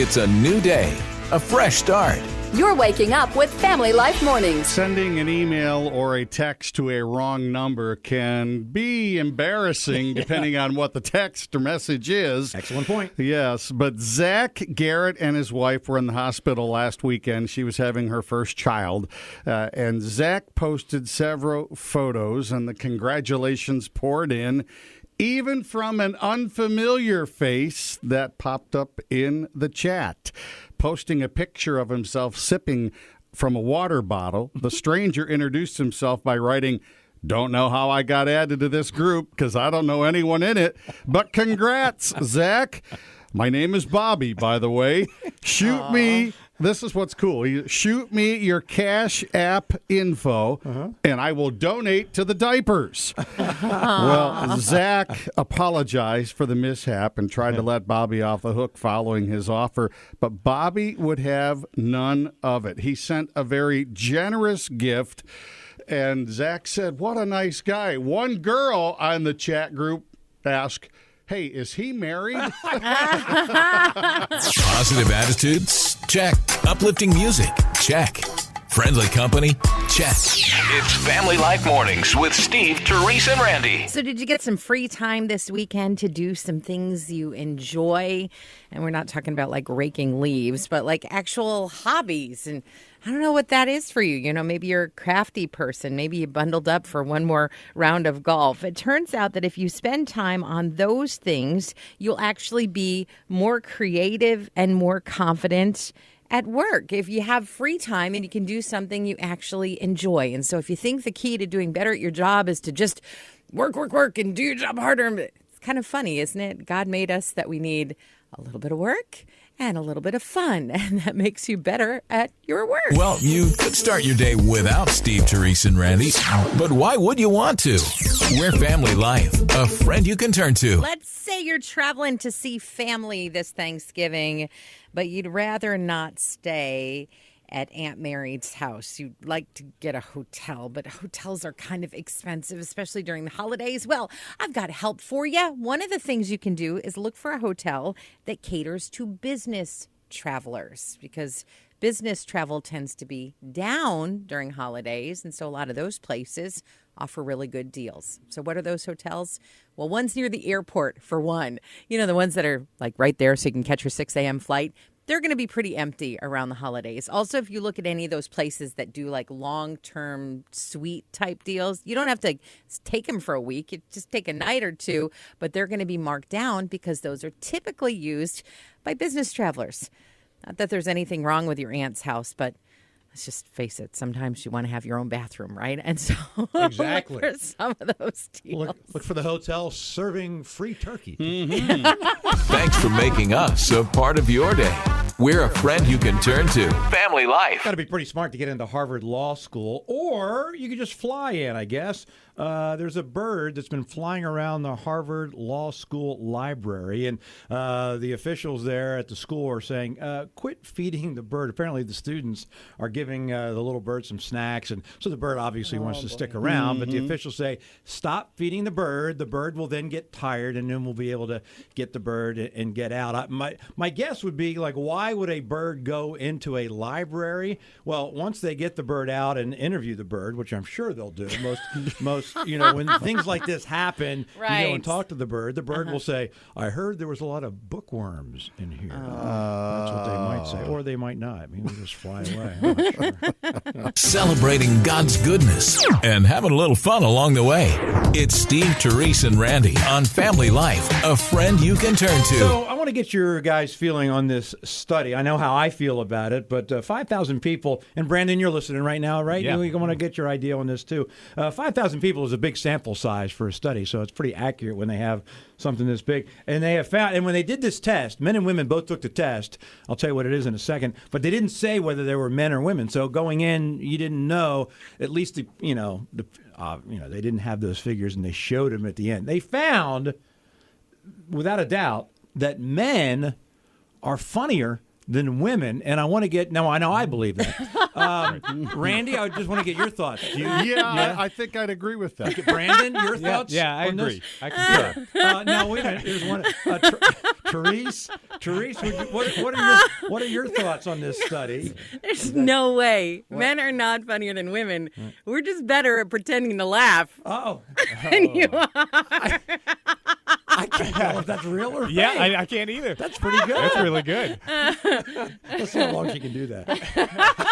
It's a new day, a fresh start. You're waking up with Family Life Mornings. Sending an email or a text to a wrong number can be embarrassing depending on what the text or message is. Excellent point. Yes, but Zach Garrett and his wife were in the hospital last weekend. She was having her first child. And Zach posted several photos, and the congratulations poured in, even from an unfamiliar face that popped up in the chat. Posting a picture of himself sipping from a water bottle, the stranger introduced himself by writing, "Don't know how I got added to this group because I don't know anyone in it, but congrats, Zach. My name is Bobby, by the way. Shoot me." This is what's cool. Shoot me your Cash App info, and I will donate to the diapers. Well, Zach apologized for the mishap and tried to let Bobby off the hook following his offer, but Bobby would have none of it. He sent a very generous gift, and Zach said, "What a nice guy." One girl on the chat group asked, "Hey, is he married?" Positive attitudes? Check. Uplifting music? Check. Friendly company? Check. It's Family Life Mornings with Steve, Terese, and Randy. So did you get some free time this weekend to do some things you enjoy? And we're not talking about like raking leaves, but like actual hobbies. And I don't know what that is for you. You know, maybe you're a crafty person. Maybe you bundled up for one more round of golf. It turns out that if you spend time on those things, you'll actually be more creative and more confident at work if you have free time and you can do something you actually enjoy. And so if you think the key to doing better at your job is to just work and do your job harder, it's kind of funny, isn't it? God made us that we need a little bit of work and a little bit of fun, and that makes you better at your work. Well, you could start your day without Steve, Terese, and Randy, but why would you want to? We're Family Life, a friend you can turn to. Let's say you're traveling to see family this Thanksgiving, but you'd rather not stay at Aunt Mary's house. You'd like to get a hotel, but hotels are kind of expensive, especially during the holidays. Well, I've got help for you. One of the things you can do is look for a hotel that caters to business travelers, because business travel tends to be down during holidays, and so a lot of those places offer really good deals. So what are those hotels? Well, one's near the airport, for one. You know, the ones that are like right there so you can catch your 6 a.m. flight. They're going to be pretty empty around the holidays. Also, if you look at any of those places that do like long-term suite type deals, you don't have to take them for a week. You just take a night or two, but they're going to be marked down because those are typically used by business travelers. Not that there's anything wrong with your aunt's house, but let's just face it, sometimes you want to have your own bathroom, right? And so Exactly. look for some of those deals. Look for the hotel serving free turkey. Thanks for making us a part of your day. We're a friend you can turn to. Family Life. Got to be pretty smart to get into Harvard Law School, or you could just fly in, I guess. There's a bird that's been flying around the Harvard Law School library, and the officials there at the school are saying, quit feeding the bird. Apparently the students are giving the little bird some snacks, and so the bird obviously wants to stick around, but the officials say, stop feeding the bird. The bird will then get tired, and then we'll be able to get the bird and get out. My guess would be, like, why would a bird go into a library? Well, once they get the bird out and interview the bird, which I'm sure they'll do, most when things like this happen, you go and talk to the bird will say, I heard there was a lot of bookworms in here. That's what they might say. Or they might not. Maybe just fly away. I'm not sure. Celebrating God's goodness and having a little fun along the way. It's Steve, Terese, and Randy on Family Life, a friend you can turn to. So I want to get your guys' feeling on this study. I know how I feel about it, but 5,000 people, and Brandon, you're listening right now, right? Yeah. You want to get your idea on this too. 5,000 people is a big sample size for a study, so it's pretty accurate when they have something this big. And they have found, and when they did this test, men and women both took the test. I'll tell you what it is in a second, but they didn't say whether they were men or women. So going in, you didn't know. At least they didn't have those figures, and they showed them at the end. They found, without a doubt, that men are funnier than women, and I want to get. No, I know I believe that. Randy, I just want to get your thoughts. I think I'd agree with that. Brandon, your thoughts? Yeah, I on agree. this? I concur. Now wait a minute. There's one. Terese, what are your thoughts on this study? There's no way. Men are not funnier than women. We're just better at pretending to laugh Oh, than you are. I can't tell if that's real or fake. Yeah, I can't either. That's pretty good. That's really good. Let's see how long she can do that.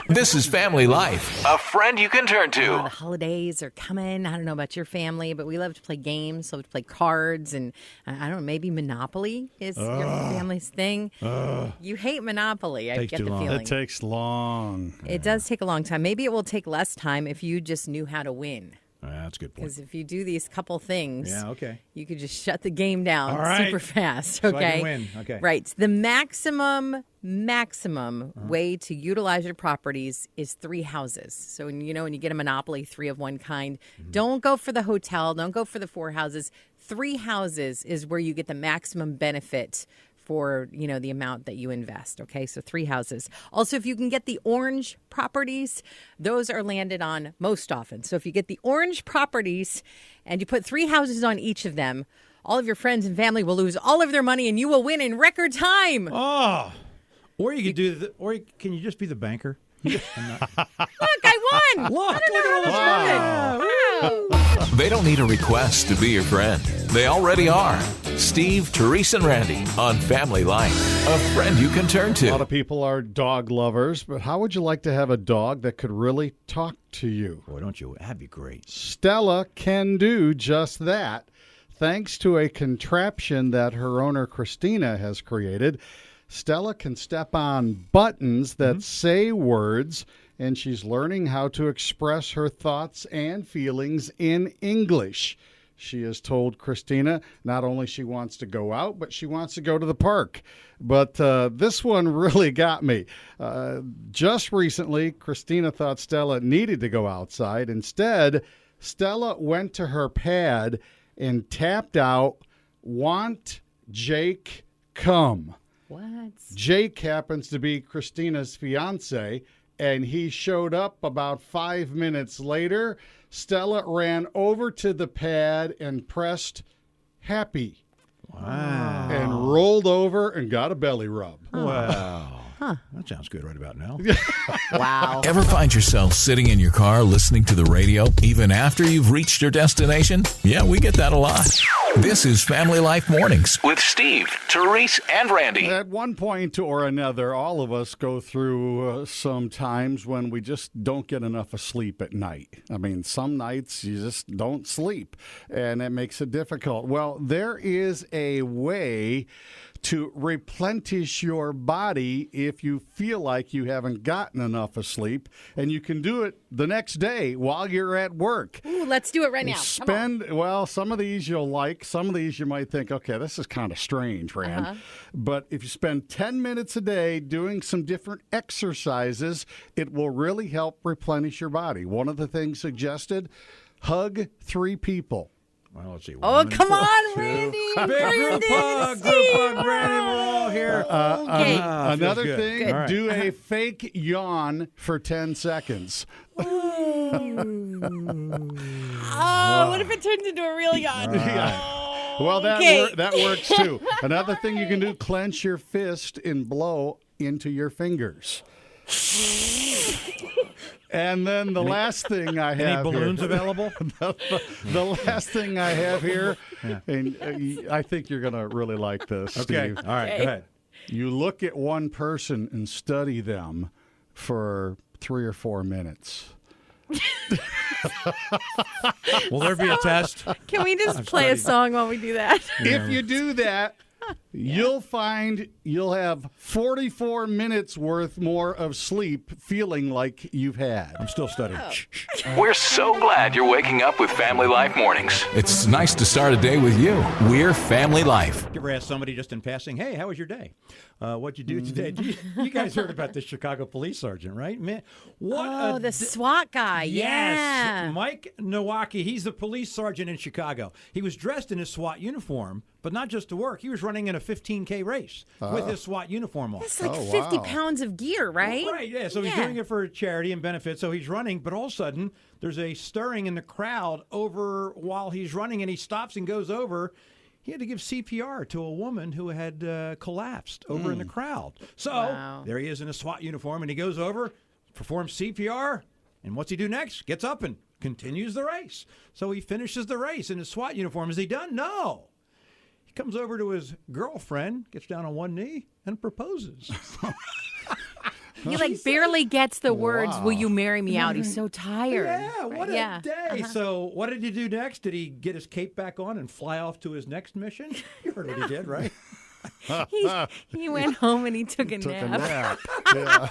This is Family Life. A friend you can turn The to. holidays are coming. I don't know about your family, but we love to play games. Love to play cards, and I don't know, maybe Monopoly is your family's thing. You hate Monopoly. I Takes get too the long. feeling. It takes long. It does take a long time. Maybe it will take less time if you just knew how to win. That's a good point. Because if you do these couple things, Yeah, okay. you could just shut the game down All right. super fast. So I Okay, can win. Okay. Right. The maximum way to utilize your properties is 3 houses. So when you get a monopoly, 3 of one kind, don't go for the hotel. Don't go for the 4 houses. 3 houses is where you get the maximum benefit for the amount that you invest. Okay, so 3 houses. Also, if you can get the orange properties, those are landed on most often. So if you get the orange properties and you put 3 houses on each of them, all of your friends and family will lose all of their money and you will win in record time. Oh, or you could can you just be the banker? Look, I won. Look at all this money. They don't need a request to be your friend. They already are. Steve, Terese, and Randy on Family Life. A friend you can turn A lot to. of people are dog lovers, but how would you like to have a dog that could really talk to you? Boy, don't you? That'd be great. Stella can do just that, thanks to a contraption that her owner, Christina, has created. Stella can step on buttons that say words, and she's learning how to express her thoughts and feelings in English. She has told Christina not only she wants to go out, but she wants to go to the park. But this one really got me. Just recently, Christina thought Stella needed to go outside. Instead, Stella went to her pad and tapped out, "Want Jake come." What? Jake happens to be Christina's fiance, and he showed up about 5 minutes later. Stella ran over to the pad and pressed happy. Wow. And rolled over and got a belly rub. Wow. That sounds good right about now. Wow. Ever find yourself sitting in your car listening to the radio even after you've reached your destination? Yeah, we get that a lot. This is Family Life Mornings with Steve, Terese, and Randy. At one point or another, all of us go through some times when we just don't get enough of sleep at night. I mean, some nights you just don't sleep, and it makes it difficult. Well, there is a way to replenish your body if you feel like you haven't gotten enough of sleep, and you can do it the next day while you're at work. Ooh, let's do it right now. Come on. Well, some of these you'll like. Some of these you might think, okay, this is kind of strange, Rand. But if you spend 10 minutes a day doing some different exercises, it will really help replenish your body. One of the things suggested, hug 3 people. Well, let's see. Oh, One, come on, 2. Randy. Big group hug, Randy. We're all here. Okay. Another good. thing, Good. All right. do a fake yawn for 10 seconds. Oh, what if it turns into a real yawn? Well, Okay. that works too. Another thing you can do, clench your fist and blow into your fingers. And then the last thing I have Any balloons here, available? the last thing I have here, and I think you're going to really like this, Okay. Steve. All right. Go ahead. You look at one person and study them for 3 or 4 minutes. Will there be a test? Can we just play a song while we do that? If you do that, you'll find you'll have 44 minutes worth more of sleep feeling like you've had. I'm still studying. We're so glad you're waking up with Family Life Mornings. It's nice to start a day with you. We're Family Life. You ever ask somebody just in passing, hey, how was your day? What'd you do today? You guys heard about the Chicago police sergeant, right? Man, what The SWAT guy. Yes. Yeah. Mike Nowacki, he's the police sergeant in Chicago. He was dressed in his SWAT uniform, but not just to work. He was running in a 15K race with his SWAT uniform on. That's like Oh, 50 wow. pounds of gear, right? Right, yeah. So he's doing it for charity and benefit. So he's running, but all of a sudden there's a stirring in the crowd over while he's running, and he stops and goes over. he had to give CPR to a woman who had collapsed over in the crowd. So there he is in a SWAT uniform, and he goes over, performs CPR, and what's he do next? Gets up and continues the race. So he finishes the race in his SWAT uniform. Is he done? No. He comes over to his girlfriend, gets down on one knee, and proposes. He barely gets the words, "Will you marry me?" out. He's so tired. Yeah, what a day. So what did he do next? Did he get his cape back on and fly off to his next mission? You heard what he did, right? He went home and he took a nap. Yeah.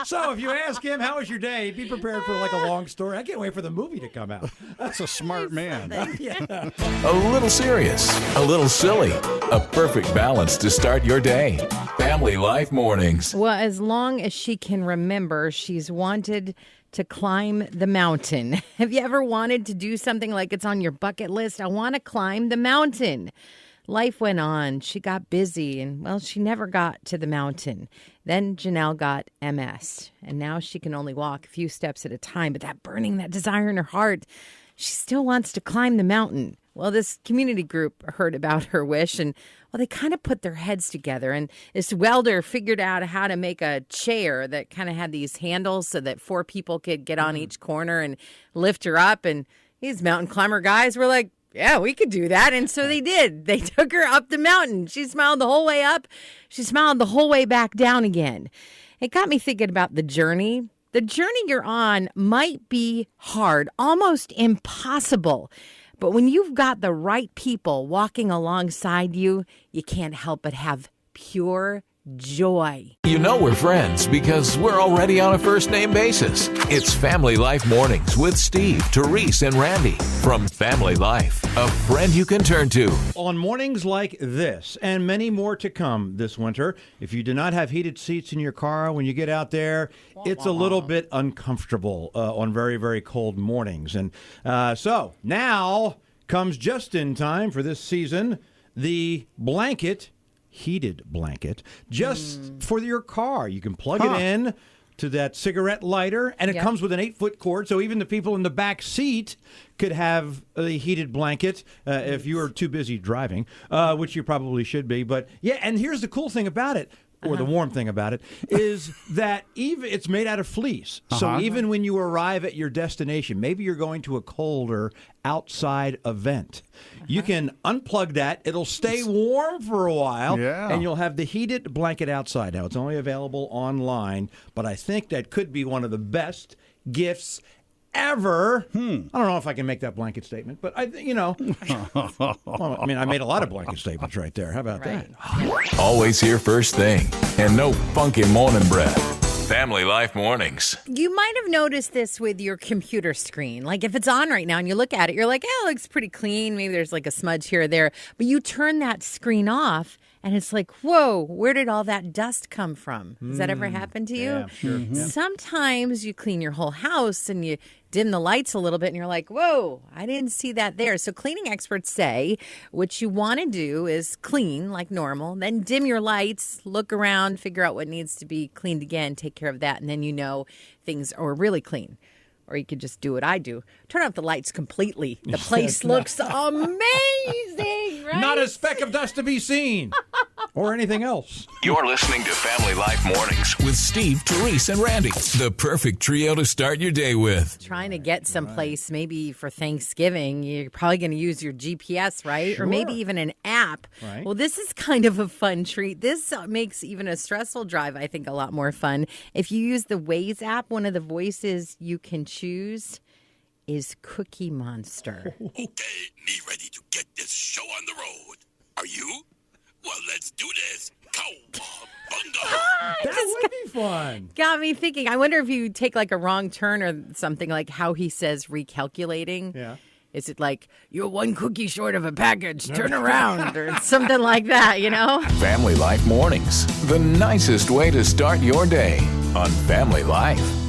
So if you ask him, how was your day, be prepared for a long story. I can't wait for the movie to come out. That's a smart man. Yeah. A little serious, a little silly, a perfect balance to start your day. Family Life Mornings. Well, as long as she can remember, she's wanted to climb the mountain. Have you ever wanted to do something like it's on your bucket list? I want to climb the mountain. Life went on. She got busy, and, well, she never got to the mountain. Then Janelle got MS, and now she can only walk a few steps at a time. But that desire in her heart, she still wants to climb the mountain. Well, this community group heard about her wish, and, well, they kind of put their heads together. And this welder figured out how to make a chair that kind of had these handles so that 4 people could get on each corner and lift her up. And these mountain climber guys were like, yeah, we could do that. And so they did. They took her up the mountain. She smiled the whole way up. She smiled the whole way back down again. It got me thinking about the journey. The journey you're on might be hard, almost impossible. But when you've got the right people walking alongside you, you can't help but have pure joy. You know we're friends because we're already on a first-name basis. It's Family Life Mornings with Steve, Terese, and Randy from Family Life, a friend you can turn to. On mornings like this, and many more to come this winter, if you do not have heated seats in your car when you get out there, it's a little bit uncomfortable on very, very cold mornings. And so now comes just in time for this season, the heated blanket, just for your car. You can plug it in to that cigarette lighter, and it comes with an 8-foot cord, so even the people in the back seat could have a heated blanket if you are too busy driving, which you probably should be. But yeah, and here's the cool thing about it, or the warm thing about it, is that even it's made out of fleece. So even when you arrive at your destination, maybe you're going to a colder outside event, you can unplug that. It'll stay warm for a while, and you'll have the heated blanket outside. Now, it's only available online, but I think that could be one of the best gifts ever. I don't know if I can make that blanket statement, but I made a lot of blanket statements right there. How about that? Always here first thing, and no funky morning breath. Family Life Mornings. You might have noticed this with your computer screen. Like if it's on right now and you look at it, you're like, it looks pretty clean. Maybe there's like a smudge here or there. But you turn that screen off and it's like, whoa, where did all that dust come from? Has that ever happened to you? Yeah, sure. Sometimes you clean your whole house and you dim the lights a little bit and you're like, whoa, I didn't see that there. So cleaning experts say what you want to do is clean like normal, then dim your lights, look around, figure out what needs to be cleaned again, take care of that, and then you know things are really clean. Or you could just do what I do. Turn off the lights completely. The place looks amazing, right? Not a speck of dust to be seen. Or anything else. You're listening to Family Life Mornings with Steve, Terese, and Randy. The perfect trio to start your day with. Trying to get someplace, maybe for Thanksgiving, you're probably going to use your GPS, right? Sure. Or maybe even an app. Right. Well, this is kind of a fun treat. This makes even a stressful drive, I think, a lot more fun. If you use the Waze app, one of the voices you can choose is Cookie Monster. Okay, me ready to get this show on the road. Are you? Well, let's do this. Cowabunga! That would be fun. Got me thinking. I wonder if you take like a wrong turn or something, like how he says recalculating. Yeah. Is it like, you're one cookie short of a package, turn around, or something like that, you know? Family Life Mornings, the nicest way to start your day on Family Life.